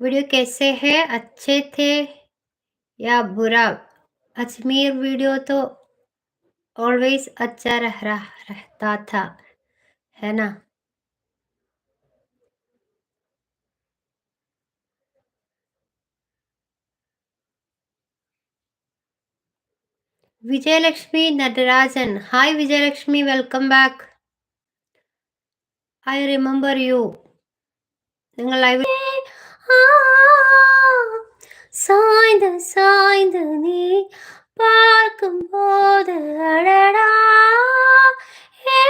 Video कैसे है? अच्छे थे या बुरा? अजमेर वीडियो तो ऑलवेज अच्छा रहता था, है ना? Vijayalakshmi Nadarajan. Hi Vijayalakshmi, welcome back. I remember you. നിങ്ങൾ ലൈവ് சாய்ந்து சாய்ந்து நீ பார்க்கும்போது அடடா ஏ,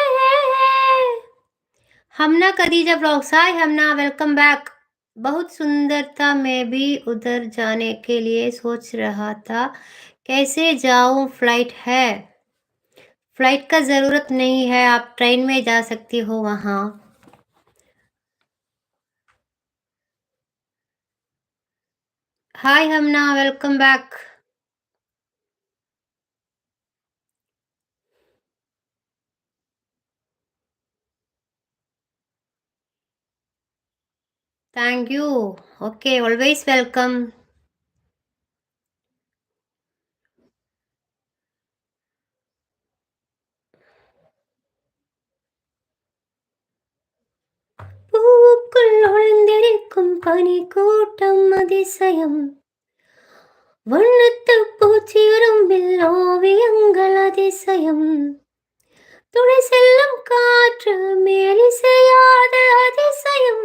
हमना खदीजा ब्लॉग्स। हाय हमना, वेलकम बैक। बहुत सुंदर था, मैं भी उधर जाने के लिए सोच रहा था, कैसे जाऊं? फ्लाइट है? फ्लाइट का ज़रूरत नहीं है, आप ट्रेन में जा सकती हो वहाँ। Hi Hamna, welcome back. Thank you. Okay, always welcome. பூவுக்குள் ஒளிந்திருக்கும் பனி கூட்டம் அதிசயம், வண்ணத்து பூச்சியுரும்பில் ஓவியங்கள் அதிசயம், துளை செல்லும் காற்று மேலிசையாத அதிசயம்,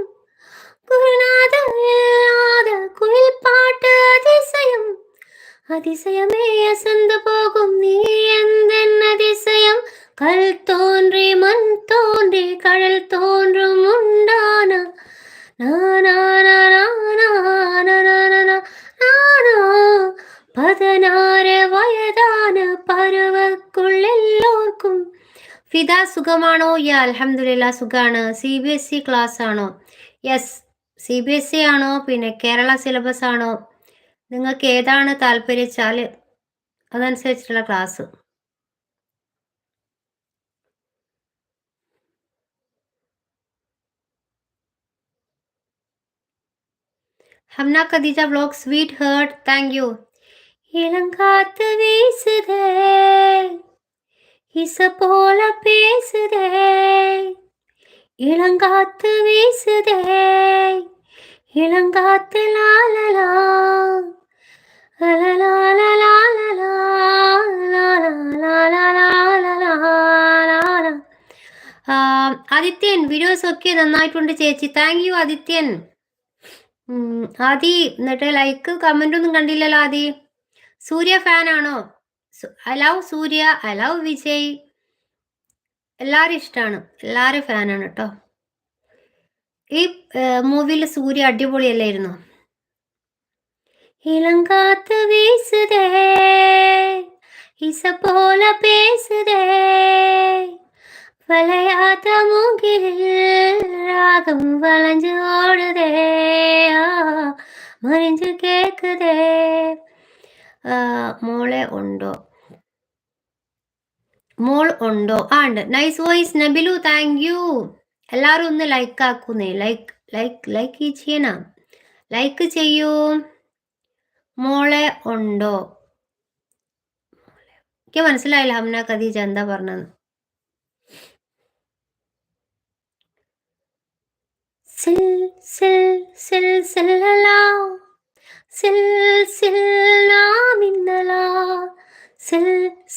குருநாதம் இல்லாத குயில் பாட்டு அதிசயம், அதிசயமே அசந்து போகும் நீ எந்தன் அதிசயம், கல் தோன்றி மண் தோன்றி கடல் தோன்றும் உண்டான പതിനാറ് വയതാന പരുവക്കുള്ളെല്ലോർക്കും ഫിദ സുഖമാണോ? യാ അൽഹംദുലില്ലാ സുഖാണ്. CBSE ക്ലാസ് ആണോ? യെസ്, CBSE ആണോ പിന്നെ കേരള സിലബസ് ആണോ? നിങ്ങൾക്ക് ഏതാണ് താല്പര്യച്ചാൽ അതനുസരിച്ചുള്ള class. Hamna Khadija vlog sweetheart, thank you. ഇളങ്കാത്ത് വീസുതേ இச போல பேசுதே, இளங்காத்து வீசுதே, இளங்காத்து லாலலா ആദിത്യൻ വീഡിയോസ് ഒക്കെ നന്നായിട്ടുണ്ട് ചേച്ചി. Thank you Adithyan. ആദി എന്നിട്ട് ലൈക്ക് കമന്റ് ഒന്നും കണ്ടില്ലല്ലോ ആദി. സൂര്യ ഫാൻ ആണോ? I love Surya, I love Vijay, എല്ലാരും ഇഷ്ടമാണ്, എല്ലാരും ഫാനാണ് കേട്ടോ. ഈ മൂവിയിൽ സൂര്യ അടിപൊളിയല്ലായിരുന്നു. ഇളങ്കാത്ത് വീസുതേ ഇസ പോല പേസുതേ, വലയാത്ത മൂക്കിൽ രാഗം വളഞ്ഞു ഓടുതേ, മറിഞ്ഞു കേക്കുതേ. മോളെ ഉണ്ടോ? മോൾ ഉണ്ടോ? ആ ഉണ്ട്. നൈസ് വോയിസ് നബിലു, താങ്ക് യു. എല്ലാവരും ഒന്ന് ലൈക്ക് ആക്കുന്നേ, ലൈക്ക് ലൈക്ക് ലൈക്ക് ചെയ്യണം, ലൈക്ക് ചെയ്യൂ. മോളെ ഉണ്ടോ? എനിക്ക് മനസ്സിലായില്ല ഹംന ഖദീജ എന്താ പറഞ്ഞത്. സിൽ സിൽ സിൽ സില്ലലാ സിൽ സിൽ നാമിന്നലാ സിൽ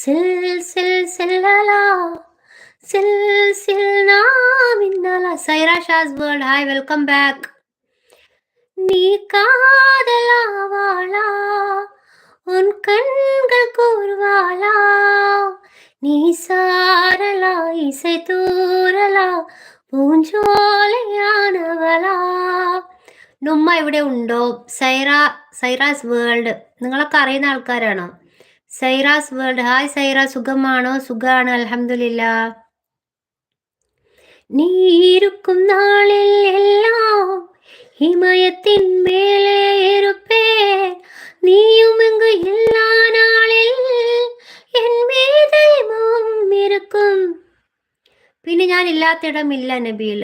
സിൽ സിൽ സില്ലലാ സിൽ സിൽ നാമിന്നലാ. Saira Shaz world, hi welcome back. நீ காதலாவாளா உன் கண்கள் கூறுவாளா, நீ சாரலா இசை தூரലാ പൂഞ്ചോലയാണവളാ. നുമ്മ ഇവിടെ ഉണ്ടോ? സൈറാസ് വേൾഡ്, നിങ്ങളൊക്കെ അറിയുന്ന ആൾക്കാരാണോ? സൈറാസ് വേൾഡ്, ഹായ് സൈറ, സുഖമാണോ? സുഖാണ് അൽഹംദുലില്ലാ. നീ ഇരിക്കും നാളിൽ എല്ലാം இமயத்தின் மேலே இருப்பேன், நீயும் இங்கு எல்லா நாளில் என் மீது இருக்கும். പിന്നെ ഞാൻ ഇല്ലാത്തിടമില്ല നബിയിൽ.